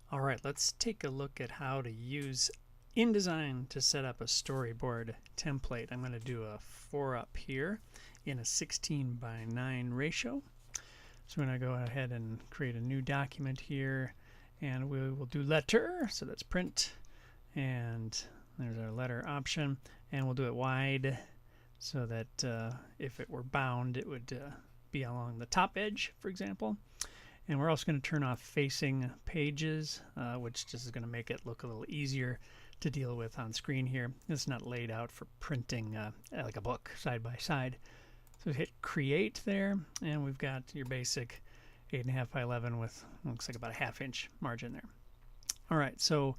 All right, let's take a look at how to use InDesign to set up a storyboard template. I'm going to do a 4 up here in a 16:9 ratio. So I'm going to go ahead and create a new document here, and we will do letter, so that's print, and there's our letter option, and we'll do it wide so that if it were bound it would be along the top edge, for example. And we're also going to turn off facing pages, which just is going to make it look a little easier to deal with on screen here. It's not laid out for printing like a book side by side. So hit create there, and we've got your basic 8.5 by 11 with looks like about a 1/2 inch margin there. All right, so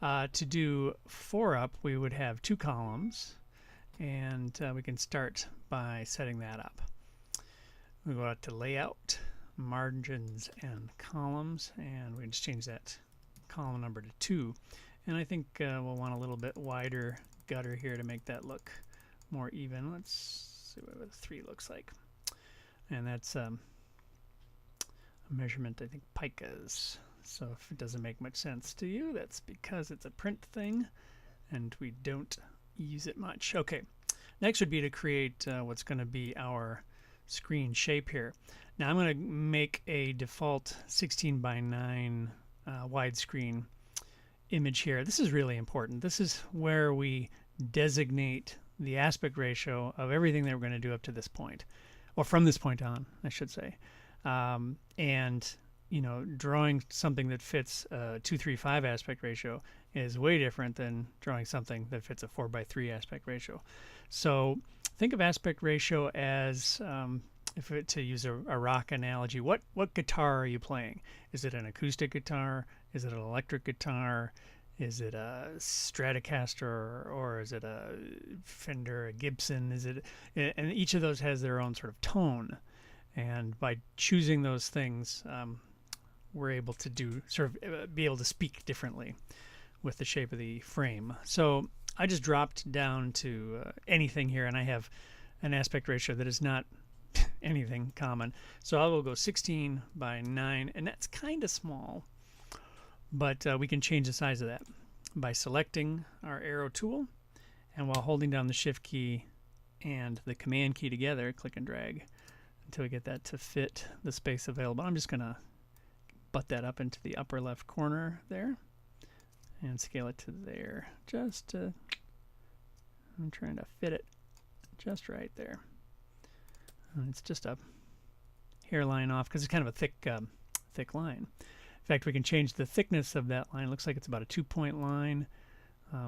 to do 4 up, we would have 2 columns, and we can start by setting that up. We go out to layout, margins and columns, and we just change that column number to 2. And I think we'll want a little bit wider gutter here to make that look more even. Let's see what a 3 looks like. And that's a measurement, I think, picas. So if it doesn't make much sense to you, that's because it's a print thing and we don't use it much. Okay, next would be to create what's going to be our screen shape here. Now I'm going to make a default 16:9 widescreen image here. This is really important. This is where we designate the aspect ratio of everything that we're going to do up to this point, or from this point on, I should say. And you know, drawing something that fits a 2:3:5 aspect ratio is way different than drawing something that fits a 4:3 aspect ratio. So think of aspect ratio as to use a rock analogy, what guitar are you playing? Is it an acoustic guitar? Is it an electric guitar? Is it a Stratocaster, or is it a Fender, a Gibson? And each of those has their own sort of tone. And by choosing those things, we're able to be able to speak differently with the shape of the frame. So I just dropped down to anything here, and I have an aspect ratio that is not anything common. So I will go 16:9, and that's kind of small, but we can change the size of that by selecting our arrow tool, and while holding down the shift key and the command key together, click and drag until we get that to fit the space available. I'm just going to butt that up into the upper left corner there and scale it to there. I'm trying to fit it just right there. And it's just a hairline off because it's kind of a thick line. In fact, we can change the thickness of that line. It looks like it's about a 2-point line.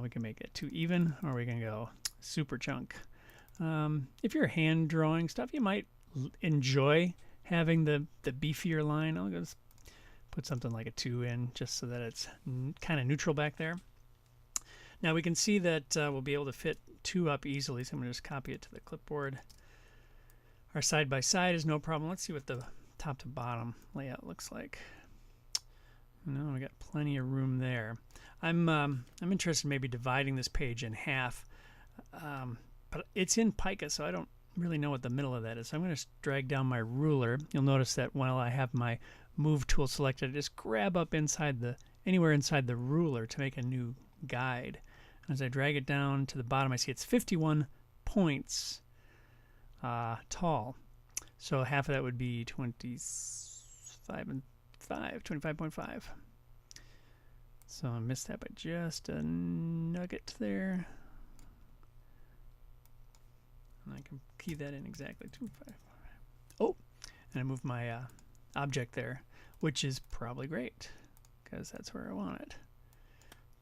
We can make it too even, or we can go super chunk. If you're hand drawing stuff, you might enjoy having the beefier line. I'll just put something like a 2 in just so that it's kind of neutral back there. Now we can see that we'll be able to fit 2 up easily, so I'm going to just copy it to the clipboard. Our side by side is no problem. Let's see what the top to bottom layout looks like. No, we got plenty of room there. I'm interested in maybe dividing this page in half, but it's in pica, so I don't really know what the middle of that is. So I'm going to drag down my ruler. You'll notice that while I have my move tool selected, I just grab up anywhere inside the ruler to make a new guide. As I drag it down to the bottom, I see it's 51 points tall. So half of that would be 25.5. So I missed that by just a nugget there. And I can key that in exactly 2.5. Oh, and I moved my object there, which is probably great because that's where I want it.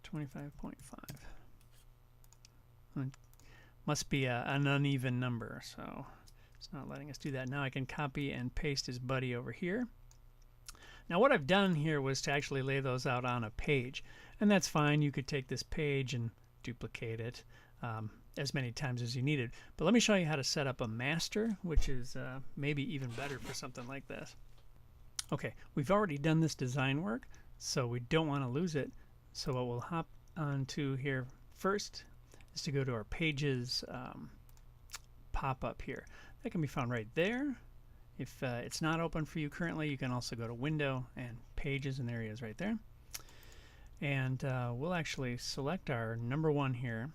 25.5. Must be an uneven number, so it's not letting us do that. Now I can copy and paste his buddy over here. Now what I've done here was to actually lay those out on a page, and that's fine. You could take this page and duplicate it as many times as you needed. But let me show you how to set up a master, which is maybe even better for something like this. Okay, we've already done this design work, so we don't want to lose it. So what we'll hop onto here first is to go to our pages pop-up here. That can be found right there. If it's not open for you currently, you can also go to Window and Pages, and there he is right there. And we'll actually select our number 1 here,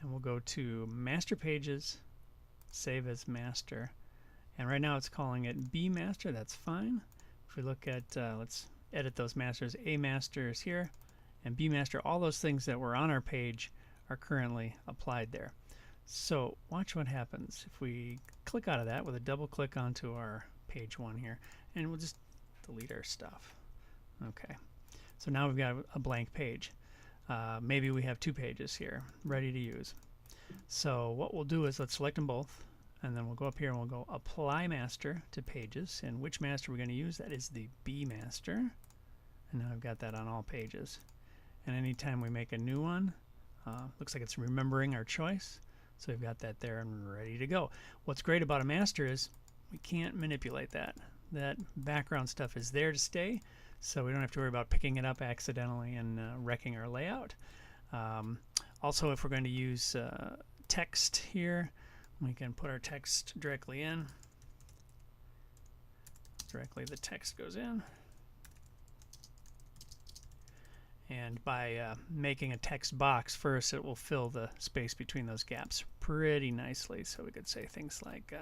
and we'll go to Master Pages, Save as Master. And right now it's calling it B Master. That's fine. If we look at, let's edit those masters. A Master is here, and B Master, all those things that were on our page are currently applied there. So watch what happens if we click out of that with a double click onto our page 1 here, and we'll just delete our stuff. Okay, so now we've got a blank page. Maybe we have 2 pages here ready to use. So what we'll do is let's select them both, and then we'll go up here and we'll go Apply Master to Pages. And which master we're going to use? That is the B Master. And now I've got that on all pages. And anytime we make a new one, looks like it's remembering our choice. So we've got that there and ready to go. What's great about a master is we can't manipulate that. That background stuff is there to stay, so we don't have to worry about picking it up accidentally and wrecking our layout. Also, if we're going to use text here, we can put our text directly in. Directly the text goes in. And by making a text box first, it will fill the space between those gaps pretty nicely. So we could say things like,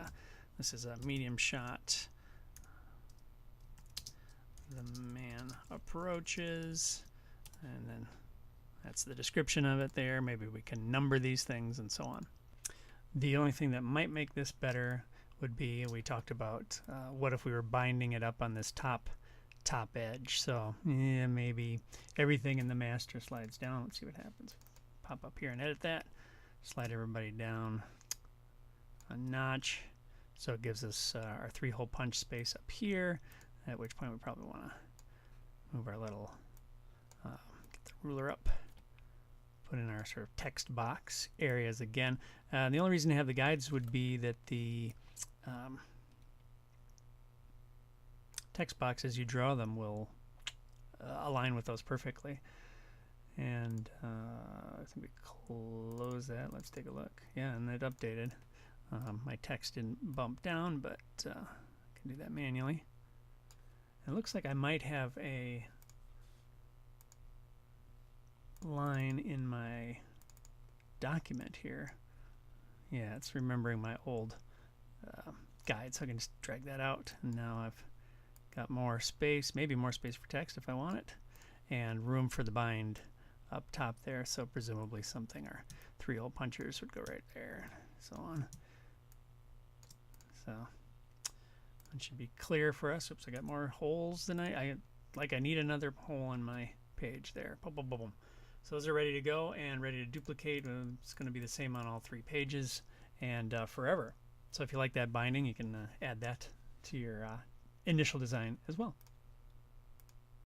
this is a medium shot. The man approaches, and then that's the description of it there. Maybe we can number these things and so on. The only thing that might make this better would be, we talked about, what if we were binding it up on this top edge. So yeah, maybe everything in the master slides down. Let's see what happens. Pop up here and edit that. Slide everybody down a notch. So it gives us our 3-hole punch space up here, at which point we probably want to move our little, get the ruler up, put in our sort of text box areas again. The only reason to have the guides would be that the text box, as you draw them, will align with those perfectly. And I think we close that. Let's take a look. Yeah, and it updated. My text didn't bump down, but I can do that manually. It looks like I might have a line in my document here. Yeah, it's remembering my old guide, so I can just drag that out, and now I've got more space, maybe more space for text if I want it, and room for the bind up top there, so presumably something, our 3-hole punchers would go right there, so on. So it should be clear for us. Oops, I got more holes than I need another hole on my page there. Boom, boom, boom, boom. So those are ready to go and ready to duplicate. It's going to be the same on all 3 pages and forever. So if you like that binding, you can add that to your initial design as well.